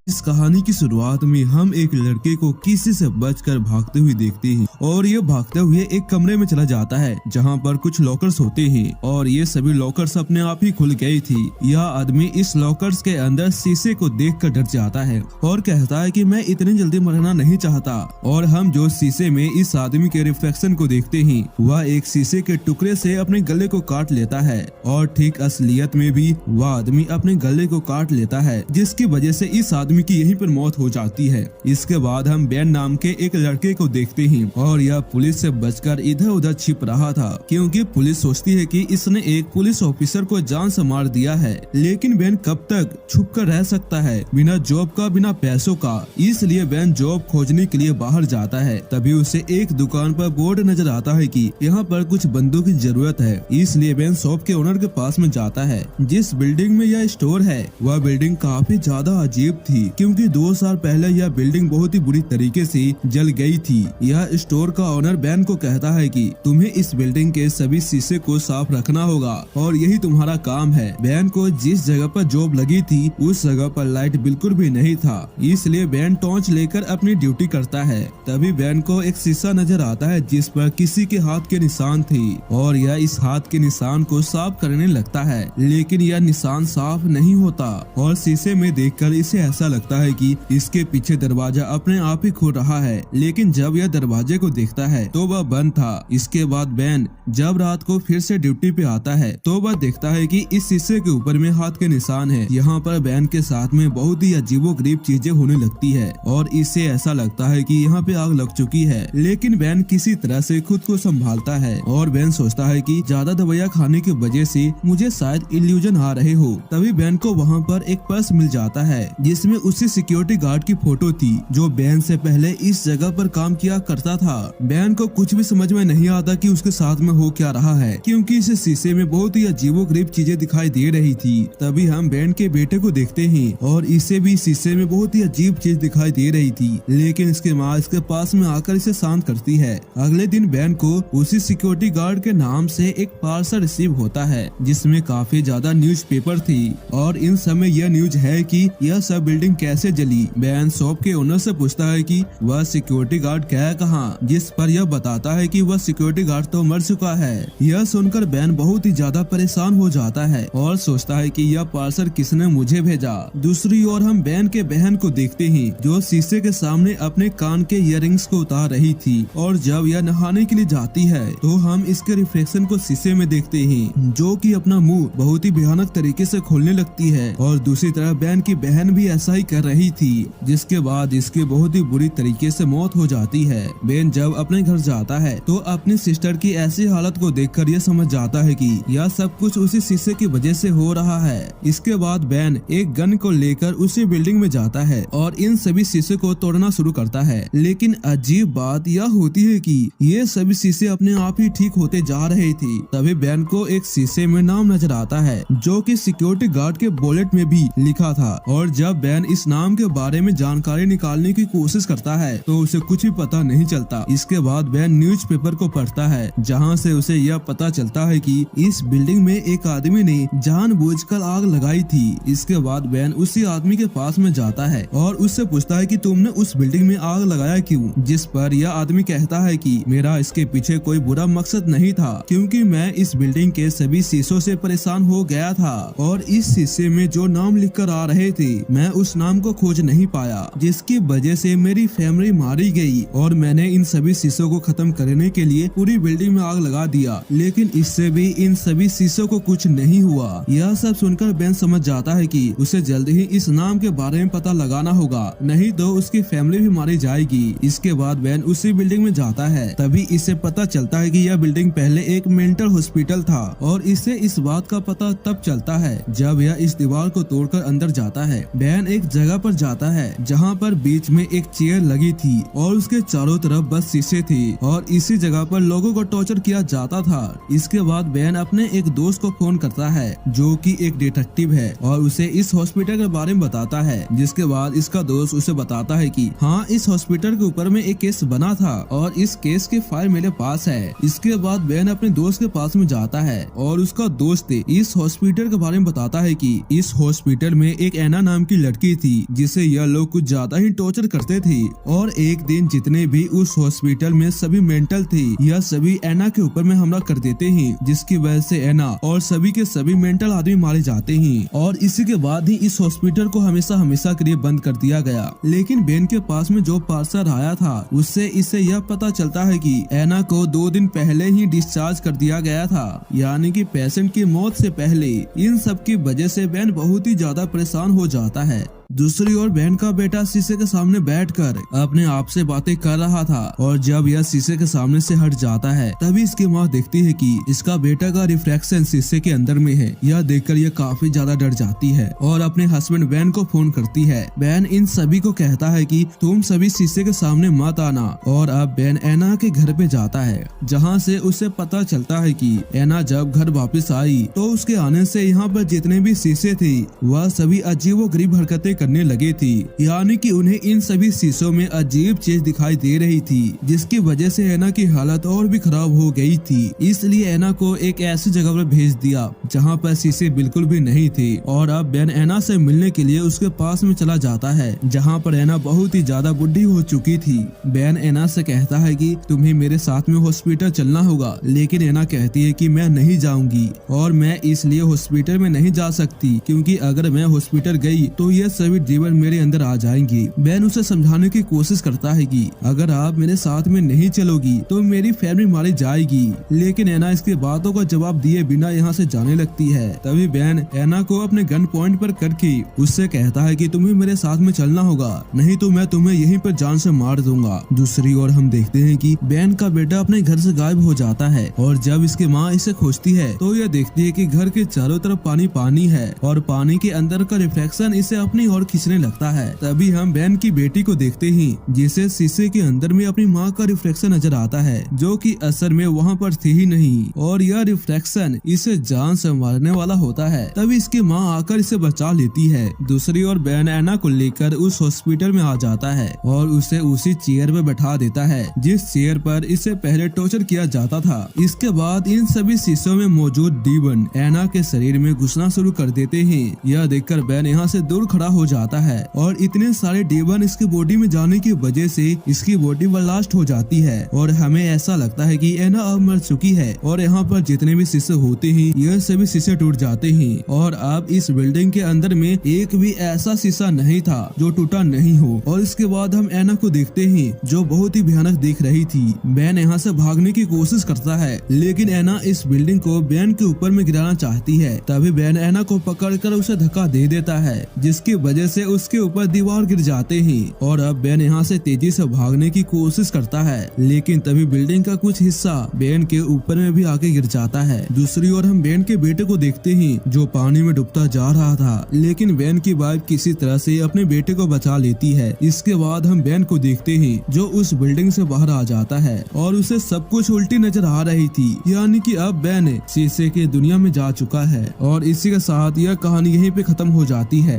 इस कहानी की शुरुआत में हम एक लड़के को किसी से बचकर भागते हुए देखते हैं और ये भागते हुए एक कमरे में चला जाता है जहाँ पर कुछ लॉकर्स होते हैं और ये सभी लॉकर्स अपने आप ही खुल गई थी। यह आदमी इस लॉकर्स के अंदर शीशे को देखकर डर जाता है और कहता है कि मैं इतनी जल्दी मरना नहीं चाहता। और हम जो शीशे में इस आदमी के रिफ्लेक्शन को देखते हैं वह एक शीशे के टुकड़े से अपने गले को काट लेता है और ठीक असलियत में भी वह आदमी अपने गले को काट लेता है, जिसकी वजह से इस आदमी की यहीं पर मौत हो जाती है। इसके बाद हम बेन नाम के एक लड़के को देखते हैं और यह पुलिस से बचकर इधर उधर छिप रहा था क्योंकि पुलिस सोचती है कि इसने एक पुलिस ऑफिसर को जान से मार दिया है। लेकिन बेन कब तक छुप कर रह सकता है बिना जॉब का, बिना पैसों का। इसलिए बेन जॉब खोजने के लिए बाहर जाता है। तभी उसे एक दुकान पर बोर्ड नजर आता है कि यहाँ पर कुछ बंदों की जरूरत है। इसलिए बेन शॉप के ओनर के पास में जाता है। जिस बिल्डिंग में यह स्टोर है वह बिल्डिंग काफी ज्यादा अजीब थी क्योंकि 2 साल पहले यह बिल्डिंग बहुत ही बुरी तरीके से जल गई थी। यह स्टोर का ओनर बेन को कहता है कि तुम्हें इस बिल्डिंग के सभी शीशे को साफ रखना होगा और यही तुम्हारा काम है। बेन को जिस जगह पर जॉब लगी थी उस जगह पर लाइट बिल्कुल भी नहीं था, इसलिए बेन टॉर्च लेकर अपनी ड्यूटी करता है। तभी बेन को एक शीशा नजर आता है जिस पर किसी के हाथ के निशान थे और यह इस हाथ के निशान को साफ करने लगता है, लेकिन यह निशान साफ नहीं होता और शीशे में देखकर इसे ऐसा लगता है कि इसके पीछे दरवाजा अपने आप ही खुल रहा है। लेकिन जब यह दरवाजे को देखता है तो वह बंद था। इसके बाद बेन जब रात को फिर से ड्यूटी पे आता है तो वह देखता है कि इस शीशे के ऊपर में हाथ के निशान है। यहाँ पर बेन के साथ में बहुत ही अजीबोगरीब चीजें होने लगती है और इससे ऐसा लगता है कि यहाँ पे आग लग चुकी है। लेकिन बेन किसी तरह से खुद को संभालता है और बेन सोचता है कि ज्यादा दवाइयाँ खाने की वजह से मुझे शायद इल्यूजन आ रहे हो। तभी बेन को वहाँ पर एक पर्स मिल जाता है जिसमें उसी सिक्योरिटी गार्ड की फोटो थी जो बेन से पहले इस जगह पर काम किया करता था। बेन को कुछ भी समझ में नहीं आता कि उसके साथ में हो क्या रहा है क्योंकि इस शीशे में बहुत ही अजीबोगरीब चीजें दिखाई दे रही थी। तभी हम बेन के बेटे को देखते हैं और इसे भी शीशे में बहुत ही अजीब चीज दिखाई दे रही थी, लेकिन इसके माँ इसके पास में आकर इसे शांत करती है। अगले दिन बेन को उसी सिक्योरिटी गार्ड के नाम से एक पार्सल रिसीव होता है जिसमें काफी ज्यादा न्यूज़पेपर थी और इन समय यह न्यूज है कि यह सब बिल्डिंग कैसे जली। बेन शॉप के ओनर से पूछता है कि वह सिक्योरिटी गार्ड क्या कहाँ, जिस पर यह बताता है कि वह सिक्योरिटी गार्ड तो मर चुका है। यह सुनकर बेन बहुत ही ज्यादा परेशान हो जाता है और सोचता है कि यह पार्सल किसने मुझे भेजा। दूसरी ओर हम बेन के बहन को देखते हैं जो शीशे के सामने अपने कान के इयररिंग्स को उतार रही थी और जब यह नहाने के लिए जाती है तो हम इसके रिफ्लेक्शन को शीशे में देखते हैं जो कि अपना मुंह बहुत ही भयानक तरीके से खोलने लगती है और दूसरी तरफ बेन की बहन भी ऐसा ही कर रही थी, जिसके बाद इसकी बहुत ही बुरी तरीके से मौत हो जाती है। बेन जब अपने घर जाता है तो अपनी सिस्टर की ऐसी हालत को देखकर यह समझ जाता है कि यह सब कुछ उसी शीशे की वजह से हो रहा है। इसके बाद बेन एक गन को लेकर उसी बिल्डिंग में जाता है और इन सभी शीशे को तोड़ना शुरू करता है। लेकिन अजीब बात यह होती है कि ये सभी शीशे अपने आप ही ठीक होते जा रहे थे। तभी बेन को एक शीशे में नाम नजर आता है जो कि सिक्योरिटी गार्ड के वॉलेट में भी लिखा था और जब बेन इस नाम के बारे में जानकारी निकालने की कोशिश करता है तो उसे कुछ भी पता नहीं चलता। इसके बाद बेन न्यूज़पेपर को पढ़ता है जहां से उसे यह पता चलता है कि इस बिल्डिंग में एक आदमी ने जानबूझकर आग लगाई थी। इसके बाद बेन उसी आदमी के पास में जाता है और उससे पूछता है कि तुमने उस बिल्डिंग में आग लगाया क्यों, जिस पर यह आदमी कहता है कि मेरा इसके पीछे कोई बुरा मकसद नहीं था क्योंकि मैं इस बिल्डिंग के सभी शीशों से परेशान हो गया था और इस शीशे में जो नाम लिख कर आ रहे थे मैं उस नाम को खोज नहीं पाया, जिसकी वजह से मेरी फैमिली मारी गई और मैंने इन सभी शीशों को खत्म करने के लिए पूरी बिल्डिंग में आग लगा दिया, लेकिन इससे भी इन सभी शीशों को कुछ नहीं हुआ। यह सब सुनकर बेन समझ जाता है कि उसे जल्द ही इस नाम के बारे में पता लगाना होगा, नहीं तो उसकी फैमिली भी मारी जाएगी। इसके बाद बेन उसी बिल्डिंग में जाता है। तभी इसे पता चलता है कि यह बिल्डिंग पहले एक मेंटल हॉस्पिटल था और इसे इस बात का पता तब चलता है जब यह इस दीवार को तोड़कर अंदर जाता है। बेन एक जगह पर जाता है जहाँ पर बीच में एक चेयर लगी थी और उसके चारों तरफ बस शीशे थे और इसी जगह पर लोगों को टॉर्चर किया जाता था। इसके बाद बेन अपने एक दोस्त को फोन करता है जो कि एक डिटेक्टिव है और उसे इस हॉस्पिटल के बारे में बताता है, जिसके बाद इसका दोस्त उसे बताता है कि हाँ, इस हॉस्पिटल के ऊपर में एक केस बना था और इस केस की फाइल मेरे पास है। इसके बाद बेन अपने दोस्त के पास में जाता है और उसका दोस्त इस हॉस्पिटल के बारे में बताता है कि इस हॉस्पिटल में एक एना नाम की लड़की थी जिसे यह लोग कुछ ज्यादा ही टॉर्चर करते थे। और एक दिन जितने भी उस हॉस्पिटल में सभी मेंटल थे यह सभी एना के ऊपर में हमला कर देते हैं, जिसकी वजह से एना और सभी के सभी मेंटल आदमी मारे जाते हैं। और इसी के बाद ही इस हॉस्पिटल को हमेशा हमेशा के लिए बंद कर दिया गया। लेकिन बेन के पास में जो पार्सल आया था उससे इसे यह पता चलता है कि एना को 2 दिन पहले ही डिस्चार्ज कर दिया गया था, यानी कि पेशेंट की मौत से पहले। इन सब की वजह से बेन बहुत ही ज्यादा परेशान हो जाता है। दूसरी ओर बेन का बेटा शीशे के सामने बैठकर अपने आप से बातें कर रहा था और जब यह शीशे के सामने से हट जाता है तभी इसकी माँ देखती है कि इसका बेटा का रिफ्लेक्शन शीशे के अंदर में है। यह देखकर यह काफी ज्यादा डर जाती है और अपने हस्बैंड बेन को फोन करती है। बेन इन सभी को कहता है कि तुम सभी शीशे के सामने मत आना। और अब बेन एना के घर पे जाता है जहाँ से उसे पता चलता है कि एना जब घर वापस आई तो उसके आने से यहाँ पर जितने भी शीशे थे वह सभी अजीबोगरीब हरकतें करने लगे थी, यानी कि उन्हें इन सभी शीशों में अजीब चीज दिखाई दे रही थी जिसकी वजह से एना की हालत और भी खराब हो गई थी। इसलिए एना को एक ऐसी जगह पर भेज दिया जहां पर शीशे बिल्कुल भी नहीं थे। और अब बेन एना से मिलने के लिए उसके पास में चला जाता है जहां पर एना बहुत ही ज्यादा बुढ़ी हो चुकी थी। बेन एना से कहता है कि तुम्हें मेरे साथ में हॉस्पिटल चलना होगा, लेकिन एना कहती है कि मैं नहीं जाऊंगी और मैं इसलिए हॉस्पिटल में नहीं जा सकती क्योंकि अगर मैं हॉस्पिटल गई तो ये सभी जीवन मेरे अंदर आ जाएंगे। बेन उसे समझाने की कोशिश करता है कि अगर आप मेरे साथ में नहीं चलोगी तो मेरी फैमिली मारी जाएगी, लेकिन एना इसकी बातों का जवाब दिए बिना यहाँ से जाने लगती है। तभी बेन एना को अपने गन पॉइंट पर करके उससे कहता है कि तुम्हें मेरे साथ में चलना होगा, नहीं तो मैं तुम्हें यहीं पर जान से मार दूंगा। दूसरी ओर हम देखते हैं कि बेन का बेटा अपने घर से गायब हो जाता है और जब इसकी माँ इसे खोजती है तो यह देखती है कि घर के चारों तरफ पानी पानी है और पानी के अंदर का रिफ्लेक्शन इसे अपनी ओर खींचने लगता है। तभी हम बेन की बेटी को देखते हैं जिसे शीशे के अंदर में अपनी माँ का रिफ्लेक्शन नजर आता है जो कि असल में वहाँ पर थी ही नहीं और यह रिफ्लेक्शन इसे जान से मारने वाला होता है। तभी इसकी माँ आकर इसे बचा लेती है। दूसरी ओर बेन एना को लेकर उस हॉस्पिटल में आ जाता है और उसे उसी चेयर पे बैठा देता है जिस चेयर पर इसे पहले टॉर्चर किया जाता था। इसके बाद इन सभी शीशों में मौजूद डीमन एना के शरीर में घुसना शुरू कर देते हैं। यह देखकर बेन यहाँ से दूर खड़ा हो जाता है और इतने सारे डीमन इसकी बॉडी में जाने की वजह से इसकी बॉडी ब्लास्ट हो जाती है और हमें ऐसा लगता है कि एना अब मर चुकी है। और यहाँ पर जितने भी शीशे होते हैं यह सभी शीशे टूट जाते हैं और अब इस बिल्डिंग के अंदर में एक भी ऐसा शीशा नहीं था जो टूटा नहीं हो। और इसके बाद हम एना को देखते हैं जो बहुत ही भयानक दिख रही थी। बेन यहाँ से भागने की कोशिश करता है लेकिन एना इस बिल्डिंग को बेन के ऊपर में गिराना चाहती है। तभी बेन एना को पकड़कर उसे धक्का दे देता है जिसकी वजह से उसके ऊपर दीवार गिर जाते हैं और अब बेन यहाँ से तेजी से भागने की कोशिश करता है लेकिन तभी बिल्डिंग का कुछ हिस्सा बेन के ऊपर में भी आके गिर जाता है। दूसरी ओर हम बेन के बेटे को देखते हैं जो पानी में डूबता जा रहा था, लेकिन बेन की वाइफ किसी तरह से अपने बेटे को बचा लेती है। इसके बाद हम बेन को देखते हैं जो उस बिल्डिंग से बाहर आ जाता है और उसे सब कुछ उल्टी नजर आ रही थी, यानी कि अब बेन शीशे की दुनिया में जा चुका है। और इसी के साथ यह कहानी यहीं पे खत्म हो जाती है।